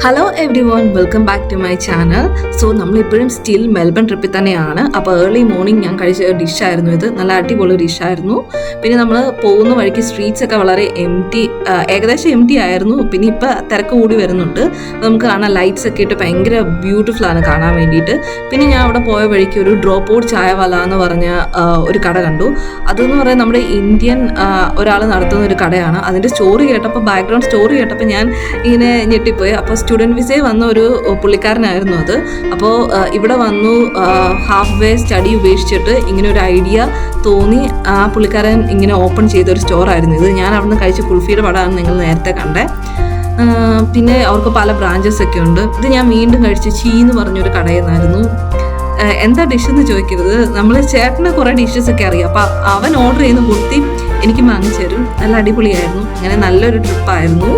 Hello everyone, welcome back to my channel. So നമ്മളിപ്പോഴും still Melbourne ട്രിപ്പിൽ തന്നെയാണ്. അപ്പോൾ ഏർലി മോർണിംഗ് ഞാൻ കഴിച്ച ഡിഷായിരുന്നു ഇത്. നല്ല അടിപൊളി ഡിഷായിരുന്നു. പിന്നെ നമ്മൾ പോകുന്ന വഴിക്ക് സ്ട്രീറ്റ്സ് ഒക്കെ വളരെ ഏകദേശം എംറ്റി ആയിരുന്നു. പിന്നെ ഇപ്പോൾ തിരക്ക് കൂടി വരുന്നുണ്ട്. നമുക്ക് കാണാൻ ലൈറ്റ്സ് ഒക്കെ ഇട്ട് ഭയങ്കര ബ്യൂട്ടിഫുൾ ആണ് കാണാൻ വേണ്ടിയിട്ട്. പിന്നെ ഞാൻ അവിടെ പോയ വഴിക്ക് ഒരു ഡ്രോപ്പ് ഔട്ട് ചായവാല എന്ന് പറഞ്ഞ ഒരു കട കണ്ടു. അതെന്ന് പറയുന്നത് നമ്മുടെ ഇന്ത്യൻ ഒരാൾ നടത്തുന്ന ഒരു കടയാണ്. അതിൻ്റെ സ്റ്റോറി കേട്ടപ്പോൾ, ബാക്ക്ഗ്രൗണ്ട് സ്റ്റോറി കേട്ടപ്പോൾ ഞാൻ ഇങ്ങനെ ഞെട്ടിപ്പോയി. അപ്പോൾ സ്റ്റുഡൻറ്റ് വിസയിൽ വന്ന ഒരു പുള്ളിക്കാരനായിരുന്നു അത്. അപ്പോൾ ഇവിടെ വന്നു ഹാഫ് വേ സ്റ്റഡി ഉപേക്ഷിച്ചിട്ട് ഇങ്ങനെ ഒരു ഐഡിയ തോന്നി ആ പുള്ളിക്കാരൻ ഇങ്ങനെ ഓപ്പൺ ചെയ്തൊരു സ്റ്റോറായിരുന്നു ഇത്. ഞാൻ അവിടുന്ന് കഴിച്ച കുൾഫിയുടെ പടമാണ് നിങ്ങൾ നേരത്തെ കണ്ടേ. പിന്നെ അവർക്ക് പല ബ്രാഞ്ചസ് ഒക്കെ ഉണ്ട്. ഇത് ഞാൻ വീണ്ടും കഴിച്ച ചീ എന്ന് പറഞ്ഞൊരു കടയിൽ നിന്നായിരുന്നു. എന്താ ഡിഷ് എന്ന് ചോദിക്കരുത്, നമ്മൾ ചേട്ടന് കുറേ ഡിഷസ് ഒക്കെ അറിയാം. അപ്പോൾ അവൻ ഓർഡർ ചെയ്യുന്ന കുർത്തി എനിക്ക് വാങ്ങിച്ചു തരും. നല്ല അടിപൊളിയായിരുന്നു. അങ്ങനെ നല്ലൊരു ട്രിപ്പായിരുന്നു.